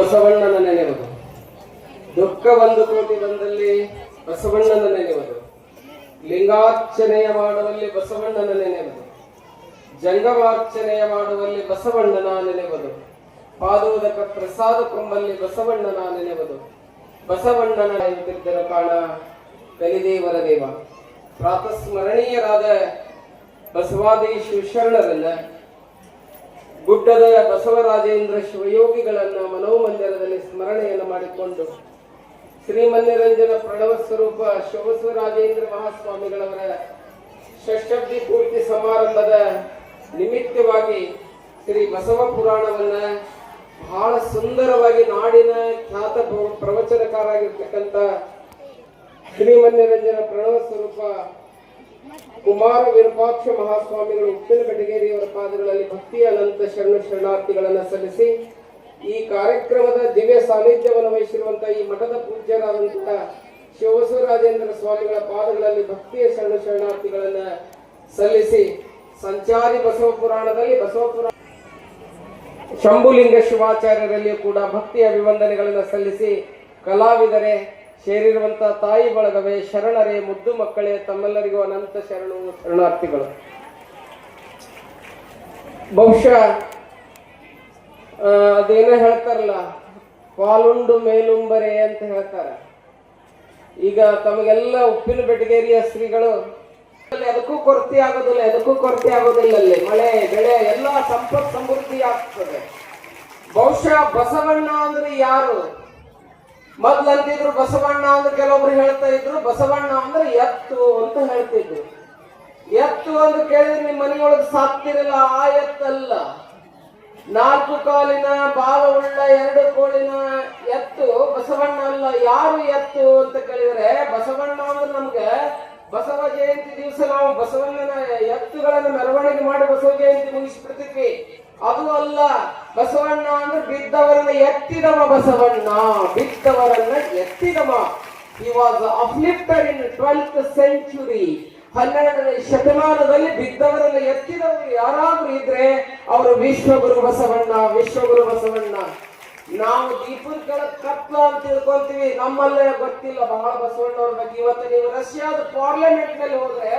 ಬಸವಣ್ಣನ ನೆನೆಯುವುದು. ದುಃಖ ಒಂದು ಕೋಟಿ ಬಂದಲ್ಲಿ ಬಸವಣ್ಣನ ನೆನೆಯುವುದು. ಲಿಂಗಾರ್ಚನೆಯ ಮಾಡುವಲ್ಲಿ ಬಸವಣ್ಣನ ನೆನೆಯುವುದು. ಜಂಗಮಾರ್ಚನೆಯ ಮಾಡುವಲ್ಲಿ ಬಸವಣ್ಣನ ನೆನೆಯುವುದು. ಪಾದೋದಕ ಪ್ರಸಾದ ಕೊಂಬಲ್ಲಿ ಬಸವಣ್ಣನ ನೆನೆಯುವುದು. ಬಸವಣ್ಣನ ಎಂತಿದ್ದರು ಕಾಣ ಕಲಿದೇವರ ದೇವ. ಪ್ರಾತಸ್ಮರಣೀಯರಾದ ಬಸವಾದೀಶು ಶರಣರನ್ನ, ಗುಡ್ಡದ ಬಸವರಾಜೇಂದ್ರ ಶಿವಯೋಗಿಗಳನ್ನ ಮನೋಮಂದಿರದಲ್ಲಿ ಸ್ಮರಣೆಯನ್ನು ಮಾಡಿಕೊಂಡು ಶ್ರೀಮನ್ನಿರಂಜನ ಪ್ರಣವ ಸ್ವರೂಪ ಶಿವಬಸವರಾಜೇಂದ್ರ ಮಹಾಸ್ವಾಮಿಗಳವರ ಷಷ್ಠಬ್ದಿ ಪೂರ್ತಿ ಸಮಾರಂಭದ ನಿಮಿತ್ತವಾಗಿ ಶ್ರೀ ಬಸವ ಪುರಾಣವನ್ನ ಬಹಳ ಸುಂದರವಾಗಿ ನಾಡಿನ ಖ್ಯಾತ ಪ್ರವಚನಕಾರಾಗಿರ್ತಕ್ಕಂಥ ಶ್ರೀಮನ್ನಿರಂಜನ ಪ್ರಣವ ಸ್ವರೂಪ ಕುಮಾರ ವಿರೂಪಾಕ್ಷ ಮಹಾಸ್ವಾಮಿಗಳು ಉಪ್ಪಿನಕಟಗೇರಿಯವರ ಪಾದಗಳಲ್ಲಿ ಭಕ್ತಿಯ ಅನಂತ ಶರಣಾರ್ಥಿಗಳನ್ನು ಸಲ್ಲಿಸಿ ಈ ಕಾರ್ಯಕ್ರಮದ ದಿವ್ಯ ಸಾನ್ನಿಧ್ಯವನ್ನು ವಹಿಸಿರುವಂತಹ ಈ ಮಠದ ಪೂಜ್ಯರಾದಂತಹ ಶಿವಬಸವರಾಜೇಂದ್ರ ಸ್ವಾಮಿಗಳ ಪಾದಗಳಲ್ಲಿ ಭಕ್ತಿಯ ಶರಣಾರ್ಥಿಗಳನ್ನ ಸಲ್ಲಿಸಿ ಸಂಚಾರಿ ಬಸವ ಪುರಾಣದಲ್ಲಿ ಶಂಭುಲಿಂಗ ಶಿವಾಚಾರ್ಯರಲ್ಲಿಯೂ ಕೂಡ ಭಕ್ತಿಯ ಅಭಿವಂದನೆಗಳನ್ನು ಸಲ್ಲಿಸಿ ಕಲಾವಿದರೆ ಸೇರಿರುವಂತಹ ತಾಯಿ ಬಳಗವೇ, ಶರಣರೇ, ಮುದ್ದು ಮಕ್ಕಳೇ, ತಮ್ಮೆಲ್ಲರಿಗೂ ಅನಂತ ಶರಣಾರ್ಥಿಗಳು. ಬಹುಶಃ ಅದೇನೋ ಹೇಳ್ತಾರಲ್ಲ, ಪಾಲುಂಡು ಮೇಲುಂಬರೆ ಅಂತ ಹೇಳ್ತಾರೆ. ಈಗ ತಮಗೆಲ್ಲ ಉಪ್ಪಿನ ಬೆಟಗೇರಿಯ ಶ್ರೀಗಳು ಅದಕ್ಕೂ ಕೊರತೆ ಆಗೋದಿಲ್ಲ. ಅಲ್ಲಿ ಮಳೆ ಬೆಳೆ ಎಲ್ಲ ಸಂಪತ್ ಸಮೃದ್ಧಿ ಆಗ್ತದೆ. ಬಹುಶಃ ಬಸವಣ್ಣ ಅಂದ್ರೆ ಯಾರು? ಮೊದ್ಲಂತಿದ್ರು ಬಸವಣ್ಣ ಅಂದ್ರೆ ಕೆಲವೊಬ್ರು ಹೇಳ್ತಾ ಇದ್ರು ಬಸವಣ್ಣ ಅಂದ್ರೆ ಎತ್ತು ಅಂತ ಹೇಳ್ತಿದ್ರು. ಎತ್ತು ಅಂತ ಕೇಳಿದ್ರೆ ನಿಮ್ಮ ಮನೆಯೊಳಗೆ ಸಾಕ್ತಿರಲ್ಲ, ಆ ಎತ್ತಲ್ಲ. 4 ಕಾಲಿನ ಬಾಲವುಳ್ಳ 2 ಕೋಳಿನ ಎತ್ತು ಬಸವಣ್ಣ ಅಲ್ಲ. ಯಾರು ಎತ್ತು ಅಂತ ಕೇಳಿದ್ರೆ ಬಸವಣ್ಣ ಅಂದ್ರೆ ನಮ್ಗೆ ಬಸವ ಜಯಂತಿ ದಿವಸ ನಾವು ಬಸವಣ್ಣನ ಎತ್ತುಗಳನ್ನು ಮೆರವಣಿಗೆ ಮಾಡಿ ಬಸವ ಜಯಂತಿ ಮುಗಿಸ್ಬಿಡ್ತೀವಿ. ಅದು ಅಲ್ಲ. ಬಸವಣ್ಣ ಅಂದ್ರೆ ಬಿದ್ದವರನ್ನ ಎತ್ತಿದವ Basavanna, ಬಿದ್ದವರನ್ನ ಎತ್ತಿದವ. He was uplifted in 12th century. 12ನೇ ಶತಮಾನದಲ್ಲಿ ಬಿದ್ದವರನ್ನ ಎತ್ತಿದವರು ಯಾರಾದ್ರೂ ಇದ್ರೆ ಅವರು ವಿಶ್ವಗುರು ಬಸವಣ್ಣ. ನಾವು ದೀಪದ ಕೆಳಗೆ ಕತ್ಲ ಅಂತ ತಿಳ್ಕೊಂತೀವಿ, ನಮ್ಮಲ್ಲೇ ಗೊತ್ತಿಲ್ಲ ಬಹಳ ಬಸವಣ್ಣವ್ರ ಬಗ್ಗೆ. ಇವತ್ತು ನೀವು ರಷ್ಯಾದ ಪಾರ್ಲಿಮೆಂಟ್ ನಲ್ಲಿ ಹೋದ್ರೆ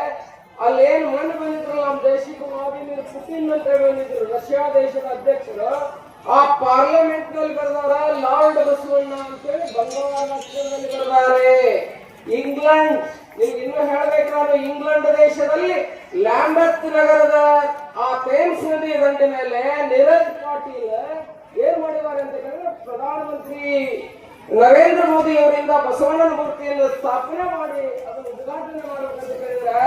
ಅಲ್ಲೇನು ಮಣ್ಣು ಬಂದಿದ್ರು, ನಮ್ಮ ದೇಶಕ್ಕೆ ವ್ಲಾದಿಮಿರ್ ಪುಟಿನ್ ಅಂತ ಬಂದಿದ್ರು, ರಷ್ಯಾ ದೇಶದ ಅಧ್ಯಕ್ಷರು. ಆ ಪಾರ್ಲಿಮೆಂಟ್ ನಲ್ಲಿ ಬರೆದವರ ಲಾರ್ಡ್ ಬಸವಣ್ಣ ಅಂತೇಳಿ ಬಂಗಾಳ ಅಕ್ಷರದಲ್ಲಿ ಬರೆದಾರೆ. ಇಂಗ್ಲೆಂಡ್, ನಿಮ್ಗೆ ಇನ್ನೂ ಹೇಳ್ಬೇಕು ನಾನು, ಇಂಗ್ಲೆಂಡ್ ದೇಶದಲ್ಲಿ ಲ್ಯಾಂಬರ್ತ್ ನಗರದ ಆ ಥೇಮ್ಸ್ ನದಿ ದಂಡೆ ಮೇಲೆ ನೀರಜ್ ಪಾಟೀಲ್ ಏನ್ ಮಾಡಿದ್ದಾರೆ ಅಂತ ಹೇಳಿದ್ರೆ ಪ್ರಧಾನಮಂತ್ರಿ ನರೇಂದ್ರ ಮೋದಿ ಅವರಿಂದ ಬಸವಣ್ಣನ ಮೂರ್ತಿಯನ್ನು ಸ್ಥಾಪನೆ ಮಾಡಿ ಅದನ್ನು ಉದ್ಘಾಟನೆ ಮಾಡಬೇಕಂತ ಹೇಳಿದ್ರೆ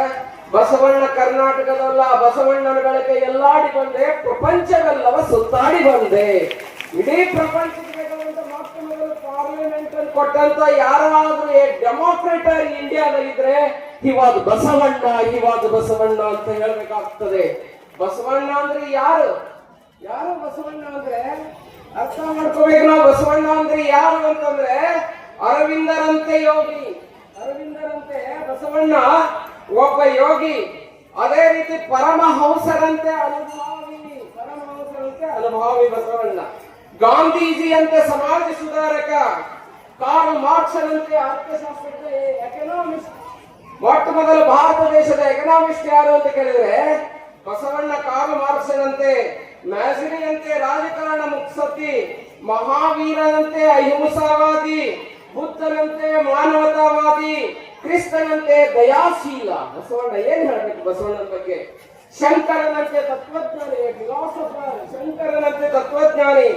ಬಸವಣ್ಣ ಕರ್ನಾಟಕದಲ್ಲ, ಬಸವಣ್ಣನ ಗಳಿಗೆ ಎಲ್ಲಾಡಿ ಬಂದೆ, ಪ್ರಪಂಚವೆಲ್ಲವ ಸುತ್ತಾಡಿ ಬಂದೆ. ಇಡೀ ಪ್ರಪಂಚಕ್ಕೆ ಬೇಕಾದಂತ ಮೊಟ್ಟ ಮೊದಲು ಪಾರ್ಲಿಮೆಂಟ್ ಅಲ್ಲಿ ಕೊಟ್ಟಂತ ಯಾರಾದ್ರೂ ಡೆಮೋಕ್ರೇಟರ್ ಇಂಡಿಯಾದಲ್ಲಿದ್ರೆ ಇವಾದ ಬಸವಣ್ಣ ಅಂತ ಹೇಳ್ಬೇಕಾಗ್ತದೆ. ಬಸವಣ್ಣ ಅಂದ್ರೆ ಯಾರು ಬಸವಣ್ಣ ಅಂದ್ರೆ ಅರ್ಥ ಮಾಡ್ಕೋಬೇಕು ನಾವು. ಬಸವಣ್ಣ ಅಂದ್ರೆ ಯಾರು ಅಂತಂದ್ರೆ ಅರವಿಂದರಂತೆ ಬಸವಣ್ಣ ಒಬ್ಬ ಯೋಗಿ. ಅದೇ ರೀತಿ ಪರಮಹಂಸರಂತೆ ಅನುಭಾವಿ ಬಸವಣ್ಣ. ಗಾಂಧೀಜಿಯಂತೆ ಸಮಾಜ ಸುಧಾರಕ, ಕಾರ್ಲ್ ಮಾರ್ಕ್ಸನಂತೆ ಅರ್ಥಶಾಸ್ತ್ರದ ಎಕನಾಮಿಸ್ಟ್. ಮೊಟ್ಟ ಮೊದಲು ಭಾರತ ದೇಶದ ಎಕನಾಮಿಸ್ಟ್ ಯಾರು ಅಂತ ಕೇಳಿದ್ರೆ ಬಸವಣ್ಣ. ಕಾರ್ಲ್ ಮಾರ್ಕ್ಸನಂತೆ, ಮ್ಯಾಜಿನಿಯಂತೆ ರಾಜಕಾರಣ ಮುತ್ಸದ್ದಿ, ಮಹಾವೀರನಂತೆ ಅಹಿಂಸಾವಾದಿ, ಬುದ್ಧನಂತೆ ಮಾನವತಾವಾದಿ, ಕ್ರಿಸ್ತನಂತೆ ದಯಾಶೀಲ. ಬಸವಣ್ಣ ಏನ್ ಹೇಳ್ಬೇಕು ಬಸವಣ್ಣನ ಬಗ್ಗೆ? ಶಂಕರನಂತೆ ತತ್ವಜ್ಞಾನಿ,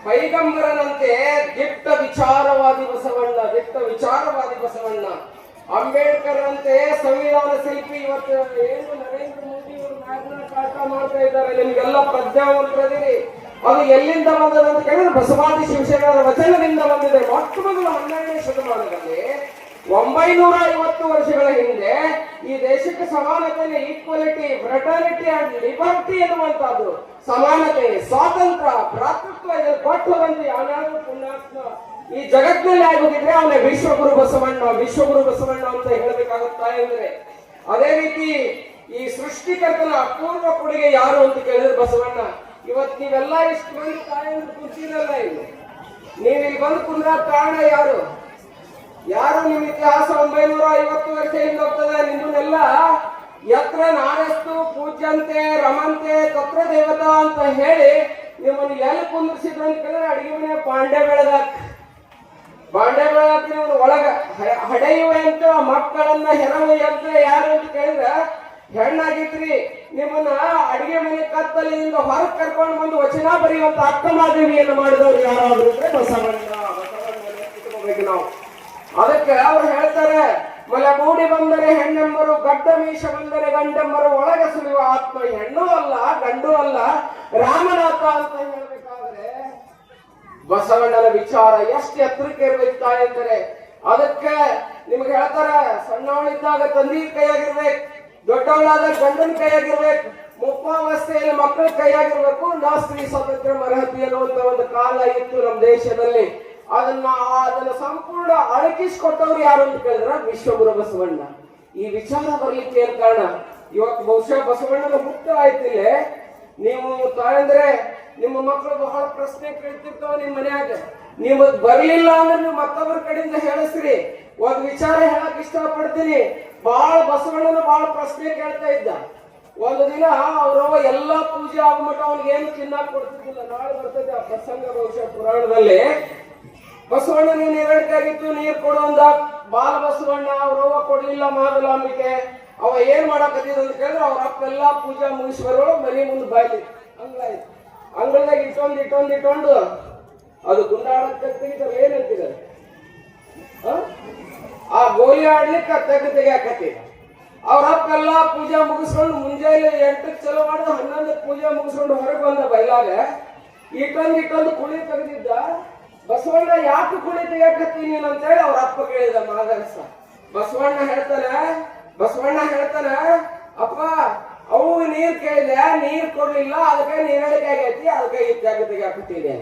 ಪೈಗಂಬರನಂತೆ ದಿಟ್ಟ ವಿಚಾರವಾದಿ ಬಸವಣ್ಣ. ಅಂಬೇಡ್ಕರ್ ಅಂತೆ ಸಂವಿಧಾನ ಶಿಲ್ಪಿ. ಇವತ್ತು ಏನು ನರೇಂದ್ರ ಮೋದಿ ಅವರು ಮ್ಯಾಗ್ನಾ ಕಾರ್ಟಾ ಮಾಡ್ತಾ ಇದ್ದಾರೆ, ನಿಮ್ಗೆಲ್ಲ ಪ್ರಜ್ಞಾವಂತರಿರಿ. ಅದು ಎಲ್ಲಿಂದ ಬಂದದ ಅಂತ ಕೇಳಿದ್ರೆ ಬಸವಾದಿ ಶಿವಶರಣರ ವಚನದಿಂದ ಬಂದಿದೆ. ಮೊಟ್ಟ ಮೊದಲು 12ನೇ ಶತಮಾನದಲ್ಲಿ 950 ವರ್ಷಗಳ ಹಿಂದೆ ಈ ದೇಶಕ್ಕೆ ಸಮಾನತೆ, ಈಕ್ವಾಲಿಟಿ, ಫ್ರೆಟರ್ನಿಟಿ ಅಂಡ್ ಲಿಬರ್ಟಿ ಎನ್ನುವಂತಹದ್ದು, ಸಮಾನತೆ, ಸ್ವಾತಂತ್ರ್ಯ, ಭ್ರಾತೃತ್ವ ಇದನ್ನು ಕೊಟ್ಟುವಂತ ಯಾವ್ಯಾವ ಪುಣ್ಯಾತ್ಮ ಈ ಜಗತ್ತಿನಲ್ಲಿ ಆಗೋದಿದ್ರೆ ಅವನೇ ವಿಶ್ವಗುರು ಬಸವಣ್ಣ ಅಂತ ಹೇಳಬೇಕಾಗುತ್ತಾ ಎಂದ್ರೆ. ಅದೇ ರೀತಿ ಈ ಸೃಷ್ಟಿಕರ್ತನ ಅಪೂರ್ವ ಕೊಡುಗೆ ಯಾರು ಅಂತ ಕೇಳಿದ್ರೆ ಬಸವಣ್ಣ. ಇವತ್ತು ನೀವೆಲ್ಲ ಇಷ್ಟು ಮಂದಿ ತಾಯಂದ್ರು ಕೂತಿರಲ್ಲ, ಇಲ್ಲಿ ಇಲ್ಲಿ ಬಂದು ಕುಂದ್ರ ಕಾರಣ ಯಾರು? ಯಾರು? ನಿಮ್ಮ ಇತಿಹಾಸ 950 ವರ್ಷ ಹಿಂದೆ ಹೋಗ್ತದೆ. ನಿಮ್ಮನ್ನೆಲ್ಲ ಯತ್ರ ನಾನೆಸ್ತು ಪೂಜ್ಯಂತೆ ರಮಂತೆ ತತ್ರ ದೇವತಾ ಅಂತ ಹೇಳಿ ನಿಮ್ಮನ್ನು ಎಲ್ಲಿ ಕುಂದಿರ್ಸಿದ್ರು ಅಂತ ಕೇಳಿದ್ರೆ ಅಡಿಗೆ ಮನೆ ಬಾಂಡೆ ಬೆಳೆದಾಕ ನೀವು ಒಳಗ ಹಡೆಯುವಂತ ಮಕ್ಕಳನ್ನ ಹೆರವೆಯಂತ ಯಾರು ಅಂತ ಕೇಳಿದ್ರೆ ಹೆಣ್ಣಾಗಿದ್ರಿ. ನಿಮ್ಮನ್ನ ಅಡಿಗೆ ಮನೆ ಕತ್ತಲೆಯಿಂದ ಹೊರಗೆ ಕರ್ಕೊಂಡು ಬಂದು ವಚನ ಬರೆಯುವಂತ ಅಕ್ಕಮಾದೇವಿಯನ್ನು ಮಾಡಿದವ್ರು ಯಾರಾದ್ರು ಇದ್ರೆ ಬಸವಣ್ಣ ಇಟ್ಕೋಬೇಕು ನಾವು. ಅದಕ್ಕೆ ಅವ್ರು ಹೇಳ್ತಾರೆ, ಮಲೆ ಮೂಡಿ ಬಂದರೆ ಹೆಣ್ಣೆಂಬರು, ಗಡ್ಡ ಮೀಶ ಬಂದರೆ ಗಂಡೆಂಬರು, ಒಳಗೆ ಸುಳಿಯುವ ಆತ್ಮ ಹೆಣ್ಣು ಅಲ್ಲ ಗಂಡು ಅಲ್ಲ ರಾಮನಾಥ ಅಂತ ಹೇಳ್ಬೇಕಾದ್ರೆ ಬಸವಣ್ಣನ ವಿಚಾರ ಎಷ್ಟು ಎತ್ತರಕ್ಕೆ ಇರ್ಬೇಕು ತಾಯಂದರೆ. ಅದಕ್ಕೆ ನಿಮ್ಗೆ ಹೇಳ್ತಾರೆ, ಸಣ್ಣವಳಿದ್ದಾಗ ತಂದಿ ಕೈಯಾಗಿರ್ಬೇಕು, ದೊಡ್ಡವಳಾದ ಗಂಡನ ಕೈಯಾಗಿರ್ಬೇಕು, ಮುಪ್ಪಾವಸ್ಥೆಯಲ್ಲಿ ಮಕ್ಕಳ ಕೈಯಾಗಿರ್ಬೇಕು. ನಾ ಸ್ತ್ರೀ ಸ್ವಾತಂತ್ರ್ಯ ಅರ್ಹತೆ ಅನ್ನುವಂತ ಒಂದು ಕಾಲ ಇತ್ತು ನಮ್ಮ ದೇಶದಲ್ಲಿ. ಅದನ್ನ ಸಂಪೂರ್ಣ ಅಳಕಿಸ್ಕೊಟ್ಟವ್ರು ಯಾರು ಅಂತ ಕೇಳಿದ್ರ ವಿಶ್ವಗುರು ಬಸವಣ್ಣ. ಈ ವಿಚಾರ ಬರ್ಲಿಕ್ಕೆ ಏನ್ ಕಾರಣ? ಇವತ್ತು ಬಹುಶಃ ಬಸವಣ್ಣನ ಹುಟ್ಟು ಆಯ್ತಿಲ್ಲ. ನೀವು ತಾಯಂದ್ರೆ ನಿಮ್ಮ ಮಕ್ಕಳು ಬಹಳ ಪ್ರಶ್ನೆ ಕೇಳ್ತಿರ್ತಾವ ನಿಮ್ಮ ಮನ್ಯಾಗ. ನಿಮಗ್ ಬರ್ಲಿಲ್ಲ ಅಂದ್ರೆ ನೀವು ಮತ್ತೊಬ್ಬರ ಕಡೆಯಿಂದ ಹೇಳಿಸ್ರಿ. ಒಂದ್ ವಿಚಾರ ಹೇಳಕ್ ಇಷ್ಟಪಡ್ತೀನಿ. ಬಸವಣ್ಣನ ಬಹಳ ಪ್ರಶ್ನೆ ಕೇಳ್ತಾ ಇದ್ದ. ಒಂದು ದಿನ ಅವ್ರವ ಎಲ್ಲಾ ಪೂಜೆ ಆಗ್ಬಿಟ್ಟು ಅವ್ನಿಗೆ ಏನು ತಿನ್ನಾಕ್ ಕೊಡ್ತಿದ್ದಿಲ್ಲ. ನಾಳೆ ಬರ್ತದೆ ಆ ಪ್ರಸಂಗ ಬಹುಶಃ ಪುರಾಣದಲ್ಲಿ. ಬಸವಣ್ಣನ ನೀರಡಿಕಾಗಿತ್ತು, ನೀರ್ ಕೊಡುವಂದ ಬಾಲ ಬಸವಣ್ಣ ಅವ್ರವ ಕೊಡ್ಲಿಲ್ಲ ಮಾದಲಾಂಬಿಕೆ. ಅವ ಏನ್ ಮಾಡಕತ್ತಿದ್ ಅಂತ ಕೇಳಿದ್ರೆ ಅವ್ರ ಅಪ್ಪೆಲ್ಲಾ ಪೂಜಾ ಮುಗಿಸ್ಬರೋ ಮನೆ ಮುಂದೆ ಬಾಯ್ಲಿ ಅಂಗಳದಾಗ ಇಟ್ಟೊಂದು ಅದು ಗುಂಡಾಡಕ್ಕೆ ಏನಂತೀರ ಆ ಗೋಲಿ ಆಡ್ಲಿಕ್ಕೆ ತೆಗ್ಯಾಕತ್ತಿ. ಅವ್ರ ಅಪ್ಪೆಲ್ಲ ಪೂಜಾ ಮುಗಿಸ್ಕೊಂಡು ಮುಂಜಾನೆ 8ಕ್ಕೆ ಚಲೋ ಮಾಡಿದ 11ಕ್ಕೆ ಪೂಜಾ ಮುಗಿಸ್ಕೊಂಡು ಹೊರಗೆ ಬಂದ ಬಯಲಾಗ ಇಟ್ಟೊಂದು ಕುಳಿ ತೆಗೆದಿದ್ದ. ಬಸವಣ್ಣ ಯಾಕೆ ಕುಳಿ ತೆಗಿಯಾಕತ್ತೀನಿ ಅಂತ ಹೇಳಿ ಅವ್ರ ಅಪ್ಪ ಕೇಳಿದ ಮಾದರಸ. ಬಸವಣ್ಣ ಹೇಳ್ತಾನ ಅಪ್ಪ ಅವು ನೀರ್ ಕೇಳಿದೆ, ನೀರ್ ಕೊಡ್ಲಿಲ್ಲ, ಅದಕ್ಕೆ ನೀರಡಿಕೆ ಆಗೈತಿ, ಅದಕ್ಕೆ ಈ ತೆಗ ತೆಗಿಯಾಕತ್ತೀನಿ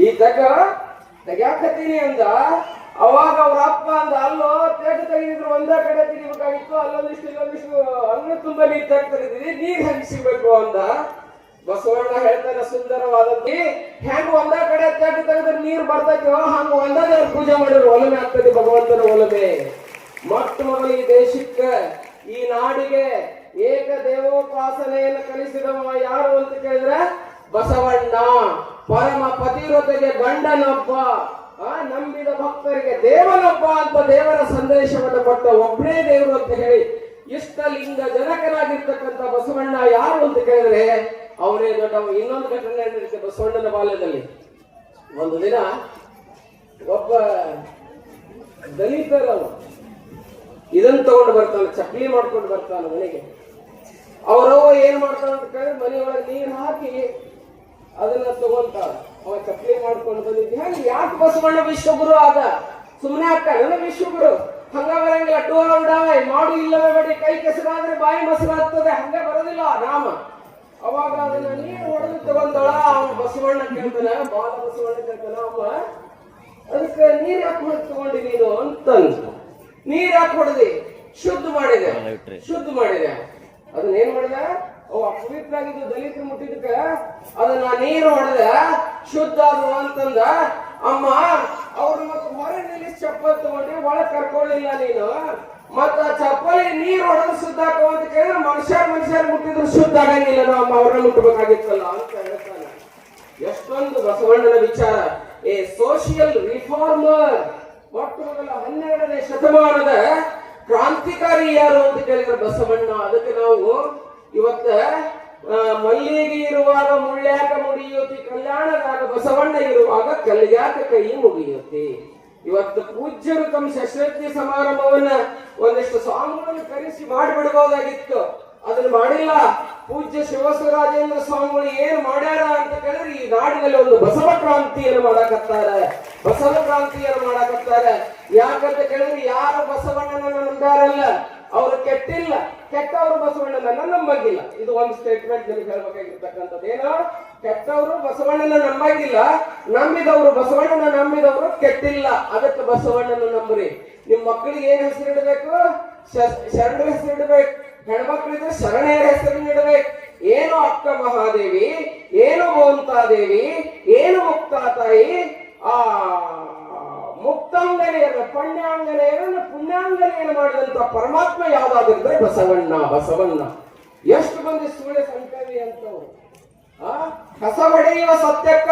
ಈ ತೆಗಿಯಾಕತ್ತೀನಿ ಅಂದ. ಅವಾಗ ಅವ್ರ ಅಪ್ಪ ಅಂದ, ಅಲ್ಲೋ ತೆಗ ತೆಗಿದ್ರು ಒಂದೇ ಕಡೆ ತೆಗಿಬೇಕಾಗಿತ್ತು, ಇಲ್ಲೊಂದಿಷ್ಟು ಅಂಗ ತುಂಬ ನೀರ್ ತೆಗ್ದಿದ್ರಿ, ನೀರ್ ಹೆಂಗ್ ಸಿಗ್ಬೇಕು ಅಂದ. ಬಸವಣ್ಣ ಹೇಳ್ತಾನೆ ಸುಂದರವಾದದ್ದು, ಹೆಂಗ್ ಒಂದೇ ಕಡೆ ತೆಗೆದ್ರೆ ನೀರ್ ಬರ್ತೈತೋ ಹಂಗ ಒಂದೇ ಪೂಜೆ ಮಾಡಿದ್ರು ಒಲಮೆ ಆಗ್ತದೆ ಭಗವಂತನ ಒಲಮೆ. ಮೊಟ್ಟ ಮೊದಲು ಈ ದೇಶಕ್ಕೆ ಈ ನಾಡಿಗೆ ಏಕ ದೇವೋಪಾಸನೆಯನ್ನು ಕಲಿಸಿದವ ಯಾರು ಅಂತ ಕೇಳಿದ್ರೆ ಬಸವಣ್ಣ. ಪರಮ ಪತಿವ್ರತೆಗೆ ಗಂಡನೊಬ್ಬ, ನಂಬಿದ ಭಕ್ತರಿಗೆ ದೇವನೊಬ್ಬ ಅಂತ ದೇವರ ಸಂದೇಶವನ್ನು ಕೊಟ್ಟ ಒಬ್ಬನೇ ದೇವರು ಅಂತ ಹೇಳಿ ಇಷ್ಟಲಿಂಗ ಜನಕನಾಗಿರ್ತಕ್ಕಂಥ ಬಸವಣ್ಣ ಯಾರು ಅಂತ ಕೇಳಿದ್ರೆ ಅವರೇ ದೊಡ್ಡವ. ಇನ್ನೊಂದು ಘಟನೆ ನಡೆಯುತ್ತೆ ಬಸವಣ್ಣನ ಬಾಲ್ಯದಲ್ಲಿ. ಒಂದು ದಿನ ಒಬ್ಬ ದಲಿತರವ ಇದನ್ನ ತಗೊಂಡು ಬರ್ತಾನೆ, ಚಕ್ಲಿ ಮಾಡ್ಕೊಂಡು ಬರ್ತಾನೆ ಮನೆಗೆ. ಅವರವ ಏನ್ ಮಾಡ್ತಾನ ಅಂತ ಕೇಳಿದ್ರೆ ಮನೆಯೊಳಗೆ ನೀರು ಹಾಕಿ ಅದನ್ನ ತಗೊಂತಾಳ. ಅವ ಚಕ್ಲಿ ಮಾಡ್ಕೊಂಡು ಬಂದಿದ್ದ. ಹೆಂಗ ಯಾಕೆ ಬಸವಣ್ಣ ವಿಶ್ವಗುರು ಆದ? ಸುಮ್ಮನೆ ಆಗ್ತಾನೆ ವಿಶ್ವಗುರು? ಹಂಗ ಬರಂಗಿಲ್ಲ. ಡೋರೌಡಾಯ್ ಮಾಡು ಇಲ್ಲವೇ ಬಡಿ, ಕೈ ಕೆಸರಾದ್ರೆ ಬಾಯಿ ಮೊಸರಾಗ್ತದೆ, ಹಂಗ ಬರೋದಿಲ್ಲ ನಾಮ. ಅವಾಗ ಅದನ್ನ ನೀರು ಹೊಡೆದು ತಗೊಂಡಳ. ಅವನು ಬಸವಣ್ಣ ಕೇಳ್ತಾನ, ಬಾಲ ಬಸವಣ್ಣ ಕೇಳ್ತಾನ, ಅಮ್ಮ ಅದಕ್ಕೆ ನೀರ್ ಯಾಕೆ ಹೊಡೆದು ತಗೊಂಡಿ ನೀನು ಅಂತ. ನೀರ್ ಯಾಕೆ ಹೊಡೆದಿ? ಶುದ್ಧ ಮಾಡಿದೆ. ಅದನ್ನ ಏನ್ ಮಾಡಿದ? ಅವ ಪವಿತ್ರಾಗಿದ್ದು ದಲಿತರು ಮುಟ್ಟಿದಕ್ಕ ಅದನ್ನ ನೀರು ಹೊಡೆದ ಶುದ್ಧ ಅದು ಅಂತಂದ. ಅಮ್ಮ ಅವ್ರು ಮತ್ತೆ ಹೊರ ನಿಲ್ಲಿಸಿ ಚಪ್ಪಲ್ ತಗೊಂಡ್ರೆ ಒಳಗ್ ಕರ್ಕೊಳ್ಳಿಲ್ಲ ನೀನು, ಮತ್ತ ಚಪ್ಪಲಿ ನೀರ್ ಹೊಡೆದು ಶುದ್ಧ ಹಾಕೋ ಅಂತ ಕೇಳಿದ್ರೆ ಮನುಷ್ಯರು ಮುಟ್ಟಿದ್ರು ಶುದ್ಧ ಆಗಂಗಿಲ್ಲ, ನಮ್ಮ ಅವ್ರನ್ನ ಮುಟ್ಟಬೇಕಾಗಿತ್ತಲ್ಲ ಅಂತ ಹೇಳ್ತಾನೆ. ಎಷ್ಟೊಂದು ಬಸವಣ್ಣನ ವಿಚಾರ. Social reformer. ಮೊಟ್ಟ ಮೊದಲ 12ನೇ ಶತಮಾನದ ಕ್ರಾಂತಿಕಾರಿ ಯಾರು ಅಂತ ಕೇಳಿದ್ರೆ ಬಸವಣ್ಣ. ಅದಕ್ಕೆ ನಾವು ಇವತ್ತ ಮಲ್ಲಿಗೆ ಇರುವಾಗ ಮುಳ್ಳ್ಯಾಕ ಮುಡಿಯುತ್ತಿ, ಕಲ್ಯಾಣದಾಗ ಬಸವಣ್ಣ ಇರುವಾಗ ಕಲ್ಯಾಕ ಕೈ ಮುಗಿಯುತ್ತಿ. ಇವತ್ತು ಪೂಜ್ಯರು ತಮ್ಮ ಶಸ್ತ್ರಜ್ಞ ಸಮಾರಂಭವನ್ನ ಒಂದಿಷ್ಟು ಸ್ವಾಮಿಗಳನ್ನು ಕರೆಸಿ ಮಾಡಿಬಿಡಬಹುದಾಗಿತ್ತು, ಅದನ್ನ ಮಾಡಿಲ್ಲ. ಪೂಜ್ಯ ಶಿವಸರಾಜೇಂದ್ರ ಸ್ವಾಮಿಗಳು ಏನ್ ಮಾಡ್ಯಾರ ಅಂತ ಕೇಳಿದ್ರೆ ಈ ನಾಡಿನಲ್ಲಿ ಒಂದು ಬಸವ ಕ್ರಾಂತಿಯನ್ನು ಮಾಡಕತ್ತಾರೆ. ಯಾಕಂತ ಕೇಳಿದ್ರೆ ಯಾರು ಬಸವಣ್ಣನನ್ನ ನಂಬಾರಲ್ಲ ಅವ್ರು ಕೆಟ್ಟಿಲ್ಲ, ಕೆಟ್ಟವರು ಬಸವಣ್ಣನನ್ನ ನಂಬಂಗಿಲ್ಲ. ಇದು ಒಂದು ಸ್ಟೇಟ್ಮೆಂಟ್ ನಿಮ್ಗೆ ಹೇಳ್ಬೇಕಾಗಿರ್ತಕ್ಕಂಥದ್ದು. ಏನೋ ಕೆಟ್ಟವರು ಬಸವಣ್ಣನ ನಂಬಂಗಿಲ್ಲ, ನಂಬಿದವರು ಕೆಟ್ಟಿಲ್ಲ. ಅದಕ್ಕೆ ಬಸವಣ್ಣನ ನಂಬ್ರಿ. ನಿಮ್ ಮಕ್ಕಳಿಗೆ ಏನ್ ಹೆಸರು ಇಡಬೇಕು? ಶರಣ ಹೆಸರು ಇಡಬೇಕು. ಹೆಣ್ಮಕ್ಳಿದ್ರೆ ಶರಣೆಯರ ಹೆಸರನ್ನ ಇಡಬೇಕು. ಏನು ಅಕ್ಕ ಮಹಾದೇವಿ, ಏನು ಗೋಂತಾದೇವಿ, ಏನು ಮುಕ್ತಾ ತಾಯಿ, ಆ ಮುಕ್ತಾಂಗನೆಯನ್ನು ಪುಣ್ಯಾಂಗನೆಯನ್ನು ಪುಣ್ಯಾಂಗನೆಯನ್ನು ಮಾಡಿದಂತ ಪರಮಾತ್ಮ ಯಾವ್ದಾದ್ರೆ ಬಸವಣ್ಣ. ಎಷ್ಟು ಮಂದಿ ಸುಳ್ಳೆ ಸಂಕವಿ ಅಂತವ್ರು ಕಸ ಹೊಡೆಯುವ ಸತ್ಯಕ್ಕ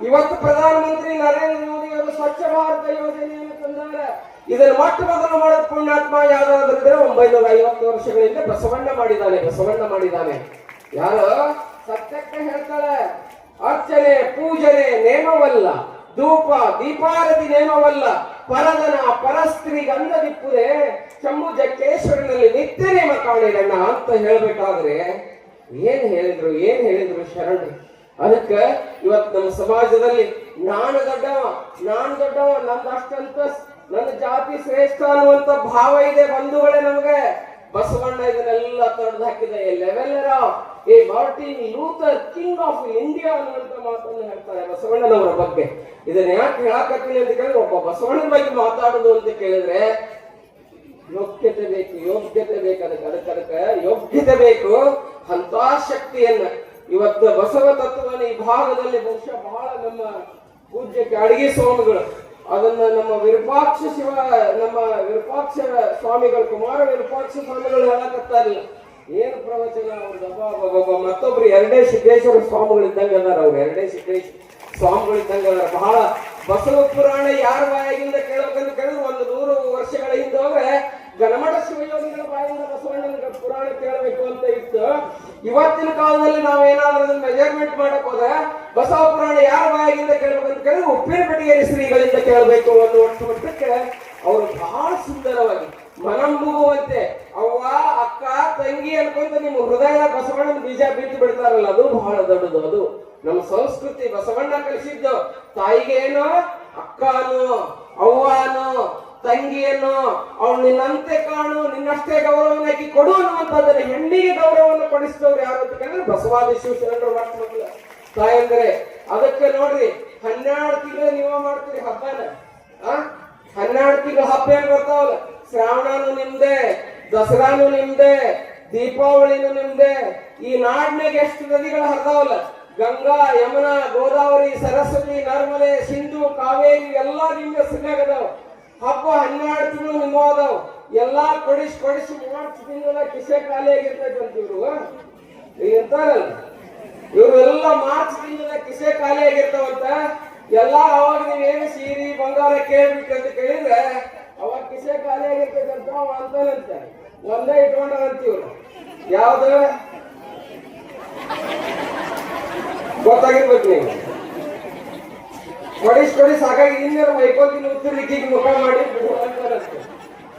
ಇವತ್ತು ಪ್ರಧಾನಮಂತ್ರಿ ನರೇಂದ್ರ ಮೋದಿ ಅವರು ಸ್ವಚ್ಛ ಭಾರತ ಯೋಜನೆಯನ್ನು ತಂದಾರೆ. ಇದನ್ನು ಮೊಟ್ಟ ಮೊದಲು ಮಾಡಿದ ಪುಣ್ಯಾತ್ಮ ಯಾವ್ದಾದ್ರೆ 950 ವರ್ಷಗಳಿಂದ ಬಸವಣ್ಣ ಮಾಡಿದ್ದಾನೆ. ಯಾರು ಸತ್ಯಕ್ಕ ಹೇಳ್ತಾಳೆ, ಅರ್ಚನೆ ಪೂಜನೆ ನೇಮವಲ್ಲ, ಧೂಪ ದೀಪಾರತಿ ನೇಮವಲ್ಲ, ಪರದನ ಪರಸ್ತ್ರೀ ಗಂಧದಿಪ್ಪುದೆ ಚಂಬು ಜಕ್ಕೇಶ್ವರನಲ್ಲಿ ನಿತ್ಯ ನೇಮ ಕಾಣಿರಣ್ಣ ಅಂತ ಹೇಳ್ಬೇಕಾದ್ರೆ ಏನ್ ಹೇಳಿದ್ರು ಶರಣರು. ಅದಕ್ಕೆ ಇವತ್ತು ನಮ್ಮ ಸಮಾಜದಲ್ಲಿ ನಾನು ದೊಡ್ಡವ ನಂದಷ್ಟಂತ ನನ್ನ ಜಾತಿ ಶ್ರೇಷ್ಠ ಅನ್ನುವಂತ ಭಾವ ಇದೆ ಬಂಧುಗಳೇ. ನಮ್ಗೆ ಬಸವಣ್ಣ ಇದನ್ನೆಲ್ಲ ತೊಡೆದು ಹಾಕಿದೆ. Leveller of A Martin Luther king of India ಅನ್ನುವಂತ ಮಾತನ್ನು ಹೇಳ್ತಾರೆ ಬಸವಣ್ಣನವರ ಬಗ್ಗೆ. ಇದನ್ನ ಯಾಕೆ ಹೇಳಕತ್ತೀನಿ ಅಂತ ಕೇಳಿದ್ರೆ, ಒಬ್ಬ ಬಸವಣ್ಣನ ಬಗ್ಗೆ ಮಾತಾಡುದು ಅಂತ ಕೇಳಿದ್ರೆ ಯೋಗ್ಯತೆ ಬೇಕು. ಅದಕ್ಕೆ ಯೋಗ್ಯತೆ ಬೇಕು. ಅಂತ ಶಕ್ತಿಯನ್ನ ಇವತ್ತು ಬಸವ ತತ್ವವನ್ನು ಈ ಭಾಗದಲ್ಲಿ ಬಹುಶಃ ಬಹಳ ನಮ್ಮ ಪೂಜ್ಯ ಅಡಿಗೆ ಸ್ವಾಮಿಗಳು ಅದನ್ನ ನಮ್ಮ ವಿರೂಪಾಕ್ಷ ಸ್ವಾಮಿಗಳು ಕುಮಾರ ವಿರೂಪಾಕ್ಷ ಸ್ವಾಮಿಗಳು ಹೇಳಕತ್ತಾರಿಲ್ಲ. ಏನು ಪ್ರವಚನ ಅವ್ರದ್ದು ಮತ್ತೊಬ್ರು ಎರಡೇ ಸಿದ್ದೇಶ್ವರ ಸ್ವಾಮಿಗಳು ಇದ್ದಂಗೆ ಅದಾರ. ಅವ್ರು ಎರಡೇ ಸಿದ್ದೇಶ್ವರ ಸ್ವಾಮಿಗಳು ಇದ್ದಂಗೆ ಅದಾರ. ಬಹಳ ಬಸವ ಪುರಾಣ ಯಾರ ಬಾಯಾಗಿಂದ ಕೇಳಬೇಕಂತ ಕೇಳಿದ್ರೆ 100 ವರ್ಷಗಳ ಹಿಂದೆ ಹೋದ್ರೆ ಗಣಮಠ ಶಿವಯೋಗಿಗಳ ಬಾಯಿಂದ ಬಸವಣ್ಣನ ಪುರಾಣ ಕೇಳಬೇಕು ಅಂತ ಇತ್ತು. ಇವತ್ತಿನ ಕಾಲದಲ್ಲಿ ನಾವೇನಾದ್ರೂ ಅದನ್ನ ಮೆಜರ್ಮೆಂಟ್ ಮಾಡಕ್ ಹೋದ್ರೆ ಬಸವ ಪುರಾಣ ಯಾರ ಬಾಯಾಗಿಂದ ಕೇಳಬೇಕಂತ ಕೇಳಿದ್ರೆ ಉಪ್ಪಿನಪೆಟ್ಟಿಗೆರೆ ಶ್ರೀಗಳಿಂದ ಕೇಳಬೇಕು ಅನ್ನುವಷ್ಟು ಮಟ್ಟಕ್ಕೆ ಅವರು ಬಹಳ ಸುಂದರವಾಗಿ ಮನಂಬುವಂತೆ ಅವ್ವ ಅಕ್ಕ ತಂಗಿ ಅನ್ಕೊಂತ ನಿಮ್ಮ ಹೃದಯ ಬಸವಣ್ಣನ ಬೀಜ ಬಿಟ್ಟು ಬಿಡ್ತಾರಲ್ಲ, ಅದು ಬಹಳ ದೊಡ್ಡದು. ಅದು ನಮ್ಮ ಸಂಸ್ಕೃತಿ. ಬಸವಣ್ಣ ಕಲಿಸಿದ್ದು ತಾಯಿಗೇನೋ ಅಕ್ಕನೋ ಅವ್ವನೋ ತಂಗಿಯನ್ನು ಅವಳು ನಿನ್ನಂತೆ ಕಾಣು, ನಿನ್ನಷ್ಟೇ ಗೌರವವನ್ನು ಹಾಕಿ ಕೊಡು ಅನ್ನುವಂಥದ್ದನ್ನ ಹೆಣ್ಣಿಗೆ ಗೌರವವನ್ನು ಕೊಡಿಸಿದವ್ರು ಯಾರು ಅಂತ ಕೇಳಿದ್ರೆ ಬಸವಾದಿ ಶಿವಶರಣರು ಮಕ್ಕಳು ತಾಯಂದ್ರೆ. ಅದಕ್ಕೆ ನೋಡ್ರಿ 12 ತಿಂಗಳು ನೀವು ಮಾಡ್ತೀರಿ ಹಬ್ಬನ. 12 ತಿಂಗಳು ಹಬ್ಬ ಏನ್ ಬರ್ತಾವಲ್ಲ, ಶ್ರಾವಣನು ನಿಮ್ದೆ, ದಸರಾನು ನಿಮ್ದೆ, ದೀಪಾವಳಿನೂ ನಿಮ್ದೆ. ಈ ನಾಡಿನಾಗ ಎಷ್ಟು ನದಿಗಳು ಹರಿದಾವಲ್ಲ, ಗಂಗಾ, ಯಮುನಾ, ಗೋದಾವರಿ, ಸರಸ್ವತಿ, ನರ್ಮದೆ, ಸಿಂಧು, ಕಾವೇರಿ ಎಲ್ಲಾ ನಿಮ್ಗೆ ಸಿಗ್ಲಾಗದಾವ. ಹಬ್ಬ 12 ತಿಂಗಳು ನಿಮ್ಮ ಅದಾವ. ಎಲ್ಲಾ ಕೊಡಿಸಿ ಮಾರ್ಚ್ ತಿಂಗಳ ಕಿಸೆ ಖಾಲಿ ಆಗಿರ್ತಕ್ಕಂಥ ಇರ್ತಾರಲ್ಲ ಇವ್ರು ಎಲ್ಲ ಮಾರ್ಚ್ ತಿಂಗಳ ಕಿಸೆ ಖಾಲಿ ಆಗಿರ್ತಾವಂತ. ಎಲ್ಲಾ ಅವಾಗ ನೀವೇನು ಸೀರೆ ಬಂಗಾರ ಕೇಳ್ಬೇಕಂತ ಕೇಳಿದ್ರೆ ಅವಾಗ ಕಿಸೆ ಖಾಲಿ ಆಗಿರ್ತಕ್ಕಂಥ ಅಂತಾನಂತ ಒಂದೇ ಇಟ್ಕೊಂಡಂತೀವ್ರು. ಯಾವ್ದು ಗೊತ್ತಾಗಿರ್ಬೇಕು ನೀವು. ಕೊಡಿಸಿ ಸಾಕಾಗಿ ಇನ್ನೇನು ಮೈಕೋತಿನ ಉತ್ತರಲಿಕ್ಕೆ ಮುಖ ಮಾಡಿ ಅಂತಾರಂತೆ.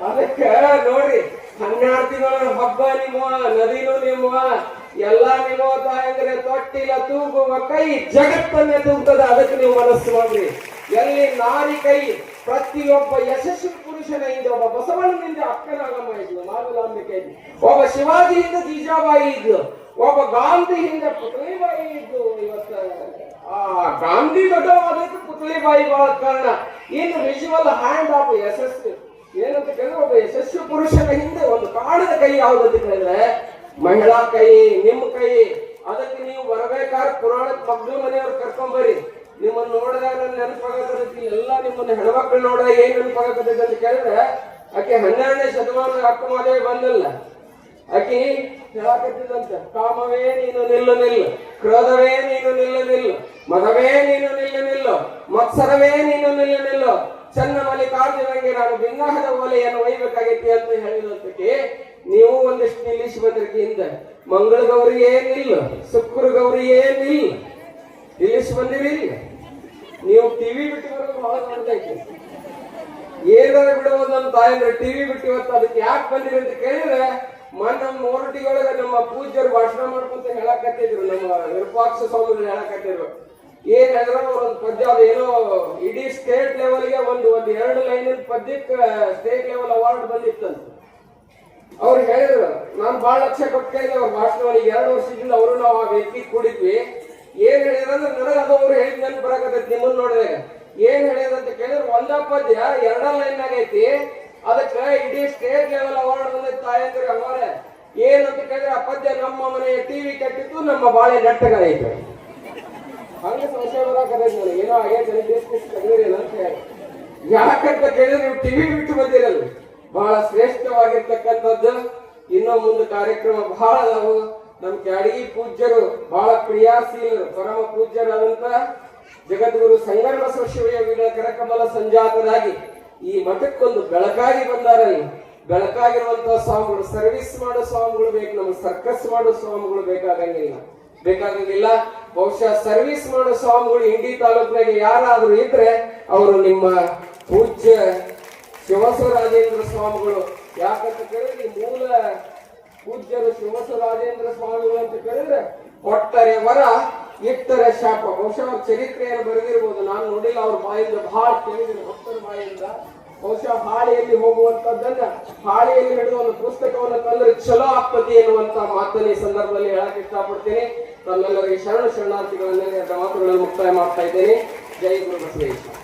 ಅದಕ್ಕೆ ನೋಡ್ರಿ 12 ತಿಂಗಳ ಹಬ್ಬ ನಿಮ್ಮ, ನದಿನೂ ನಿಮ್ಮ, ಎಲ್ಲಾ ನಿಮ್ಮ ತಾಯಂದ್ರೆ ತೊಟ್ಟಿಲ ತೂಗುವ ಕೈ ಜಗತ್ತನ್ನೇ ತೂಗ್ತದೆ. ಅದಕ್ಕೆ ನೀವು ಮನಸ್ಸು ಮಾಡ್ರಿ. ಎಲ್ಲಿ ನಾರಿ ಕೈ ಪ್ರತಿಯೊಬ್ಬ ಯಶಸ್ವಿ ಪುರುಷನ ಹಿಂದೆ ಒಬ್ಬ ಬಸವಣ್ಣನಿಂದ ಅಕ್ಕನಾಗಮ್ಮ ಇದ್ಲು, ಮಾವಿಲಾಂಬಿಕೆ ಇದ್ಲು. ಒಬ್ಬ ಶಿವಾಜಿಯಿಂದ ಜೀಜಾಬಾಯಿ ಇದ್ಲು, ಒಬ್ಬ ಗಾಂಧಿಯಿಂದ ಪುತ್ಲಿಬಾಯಿ ಇದ್ದು. ಇವತ್ತು ಗಾಂಧಿ ದೊಡ್ಡವಾದಕ್ಕೆ ಪುತ್ಲಿಬಾಯಿ ಬಹಳ ಕಾರಣ. ಇನ್ನು ವಿಜುವಲ್ ಹ್ಯಾಂಡ್ ಆಫ್ ಯಶಸ್ವಿ ಏನಂತ ಕೇಳಿದ್ರೆ ಒಬ್ಬ ಯಶಸ್ವಿ ಪುರುಷನ ಹಿಂದೆ ಒಂದು ಕಾಣದ ಕೈ ಯಾವ್ದಂತ ಕೇಳಿದ್ರೆ ಮಹಿಳಾ ಕೈ, ನಿಮ್ಮ ಕೈ. ಅದಕ್ಕೆ ನೀವು ಬರಬೇಕಾದ್ರೆ ಪುರಾಣದ ಮಗ್ಳು ಮನೆಯವ್ರು ಕರ್ಕೊಂಬರ್ರಿ. ನಿಮ್ಮನ್ನ ನೋಡಿದಾಗ ನನ್ನ ನೆನಪಾಗತೈತಿ. ಎಲ್ಲ ನಿಮ್ಮನ್ನ ಹೆಣ್ಮಕ್ಳು ನೋಡಿದಾಗ ಏನ್ ನೆನಪಾಗತೈತಿ ಅಂತ ಕೇಳಿದ್ರೆ ಆಕೆ 12ನೇ ಶತಮಾನದ ಅಕ್ಕ ಮಾದೇವಿ ಬಂದಲ್ಲ, ಆಕಿ ಹೇಳಕತ್ತಿದಂತ ಕಾಮವೇ ನೀನು ನಿಲ್ಲು, ಕ್ರೋಧವೇ ನೀನು ನಿಲ್ಲು, ಮದವೇ ನೀನು ನಿಲ್ಲು, ಮತ್ಸರವೇ ನೀನು ನಿಲ್ಲು, ಚನ್ನ ಮಲ್ಲಿಕಾರ್ಜುನಂಗೆ ನಾನು ಬಿಂಗಾಹದ ಓಲೆಯನ್ನು ಒಯ್ಬೇಕಾಗೈತಿ ಅಂತ ಹೇಳಿದಂತಕ್ಕೆ ನೀವು ಒಂದಿಷ್ಟು ನಿಲ್ಲಿಸಿ ಬಂದಿರ್ತಿ. ಹಿಂದೆ ಮಂಗಳ ಗೌರಿಯೇ ನಿಲ್ಲು, ಶುಕ್ರ ಗೌರಿಯೇ ನಿಲ್ಲಿಸಿ ಬಂದಿರಿ. ನೀವು ಟಿವಿ ಬಿಟ್ಟು ಬರೋದು ಬಹಳ ದೊಡ್ಡದೈತಿ. ಏನಾರ ಬಿಡುವುದು ಅಂತ ತಾಯಂದ್ರೆ ಟಿವಿ ಬಿಟ್ಟು ಇವತ್ತು ಅದಕ್ಕೆ ಯಾಕೆ ಬಂದಿರಿ ಅಂತ ಕೇಳಿದ್ರೆ ನಮ್ಮ ಮೋರಟಿಯೊಳಗೆ ನಮ್ಮ ಪೂಜ್ಯರು ಭಾಷಣ ಮಾಡ್ಕೊಂತ ಹೇಳಕತ್ತಿದ್ರು. ನಮ್ಮ ವಿರೂಪಾಕ್ಷ ಸ್ವಾಮಿಗಳು ಹೇಳಕತ್ತಿದ್ರು. ಏನ್ ಹೇಳಿದ್ರು ಅವ್ರೊಂದು ಪದ್ಯ, ಅದೇನೋ ಇಡೀ ಸ್ಟೇಟ್ ಲೆವೆಲ್ಗೆ ಒಂದು 2 ಲೈನಿನ ಪದ್ಯಕ್ಕೆ ಸ್ಟೇಟ್ ಲೆವೆಲ್ ಅವಾರ್ಡ್ ಬಂದಿತ್ತಂತ. ಅವ್ರು ಹೇಳಿದ್ರು, ನಾನು ಬಹಳ ಲಕ್ಷ ಕೊಟ್ಟು ಕೇಳಿದೆ ಅವ್ರ ಭಾಷಣವಲ್ಲಿ. 2 ವರ್ಷದಿಂದ ಅವರು ನಾವು ಆ ವ್ಯಕ್ತಿ ಕೂಡಿದ್ವಿ. ಏನ್ ಹೇಳಿದ್ರಂದ್ರೆ ನನಗೆ ಅದು ಅವ್ರು ಹೇಳಿದ್ ನೆನಪು ಬರಕತ್ತೈತಿ ನಿಮ್ಮನ್ನ ನೋಡಿದಾಗ. ಏನ್ ಹೇಳಿದ್ರಂತ ಕೇಳಿದ್ರೆ ಒಂದ ಪದ್ಯ 2 ಲೈನ್ ಆಗೈತಿ, ಅದಕ್ಕೆ ಇಡೀ ಸ್ಟೇಟ್ ಲೆವೆಲ್ ಅವಾರ್ಡ್ ಬಂದೈತಿ ತಾಯಂದ್ರೆ ಅವರೇ. ಏನಂತ ಕೇಳಿದ್ರೆ ಆ ಪದ್ಯ ನಮ್ಮ ಮನೆಯ ಟಿವಿ ಕಟ್ಟಿತ್ತು, ನಮ್ಮ ಬಾಳೆ ನೆಟ್ಟಗಾಯ್ತು. ಹಂಗೆ ಸಂಶಯ ಬರಾಕತ್ತೈತಿ ನನಗೆ, ಏನೋ ಆಗೈತೆ ತೆಗೆದಿರಲಿಲ್ಲ ಅಂತ ಹೇಳಿ. ಯಾಕಂತ ಕೇಳಿದ್ರೆ ನೀವು ಟಿವಿ ಬಿಟ್ಟು ಬಂದಿರಲ್ಲ. ಬಹಳ ಶ್ರೇಷ್ಠವಾಗಿರ್ತಕ್ಕಂಥದ್ದು. ಇನ್ನೂ ಮುಂದೆ ಕಾರ್ಯಕ್ರಮ ಬಹಳ ಅದಾವು. ನಮ್ ಕ್ಯಾಡಗಿ ಪೂಜ್ಯರು ಬಹಳ ಕ್ರಿಯಾಶೀಲರು, ಪರಮ ಪೂಜ್ಯರಾದಂತ ಜಗದ್ಗುರು ಸಂಗಮಬಸವ ಶಿವಯೋಗಿಗಳ ಕರಕಮಲ ಸಂಜಾತರಾಗಿ ಈ ಮಠಕ್ಕೊಂದು ಬೆಳಕಾಗಿ ಬಂದಾರಲ್ಲಿ. ಬೆಳಕಾಗಿರುವಂತಹ ಸ್ವಾಮಿಗಳು, ಸರ್ವಿಸ್ ಮಾಡೋ ಸ್ವಾಮಿಗಳು ಬೇಕು, ನಮ್ಗೆ ಸರ್ಕಸ್ ಮಾಡೋ ಸ್ವಾಮಿಗಳು ಬೇಕಾಗಂಗಿಲ್ಲ. ಬಹುಶಃ ಸರ್ವಿಸ್ ಮಾಡೋ ಸ್ವಾಮಿಗಳು ಇಂಡಿ ತಾಲೂಕಿನಾಗ ಯಾರಾದ್ರೂ ಇದ್ರೆ ಅವರು ನಿಮ್ಮ ಪೂಜ್ಯ ಶಿವಸರಾಜೇಂದ್ರ ಸ್ವಾಮಿಗಳು. ಯಾಕಂತ ಕೇಳಿದ್ರೆ ಮೂಲ ಪೂಜ್ಯರು ಶಿವಸರಾಜೇಂದ್ರ ಸ್ವಾಮಿಗಳು ಅಂತ ಕೇಳಿದ್ರೆ ಕೊಟ್ಟರೆ ವರ ಇಟ್ಟರೆ ಶಾಪ. ಬಹುಶಃ ಅವ್ರ ಚರಿತ್ರೆಯನ್ನು ಬರೆದಿರ್ಬೋದು, ನಾನು ನೋಡಿಲ್ಲ. ಅವ್ರ ಬಾಯಿಂದ ಬಹಳ ಕೇಳಿದ್ದೀನಿ, ಭಕ್ತರ ಬಾಯಿಂದ. ಬಹುಶಃ ಹಾಳಿಯಲ್ಲಿ ಹೋಗುವಂತದ್ದನ್ನ ಹಾಳಿಯಲ್ಲಿ ಹಿಡಿದು ಒಂದು ಪುಸ್ತಕವನ್ನು ತಂದ್ರೆ ಚಲೋ ಆತ್ಮತಿ ಎನ್ನುವಂತ ಮಾತನ್ನ ಈ ಸಂದರ್ಭದಲ್ಲಿ ಹೇಳಕ್ ಇಷ್ಟಪಡ್ತೀನಿ. ತಮ್ಮೆಲ್ಲರಿಗೆ ಶರಣಾರ್ಥಿಗಳನ್ನೇ ಮಾತುಗಳನ್ನು ಮುಕ್ತಾಯ ಮಾಡ್ತಾ ಇದ್ದೇನೆ. ಜೈ ಗುರು ಬಸವೇಶ್ವರ.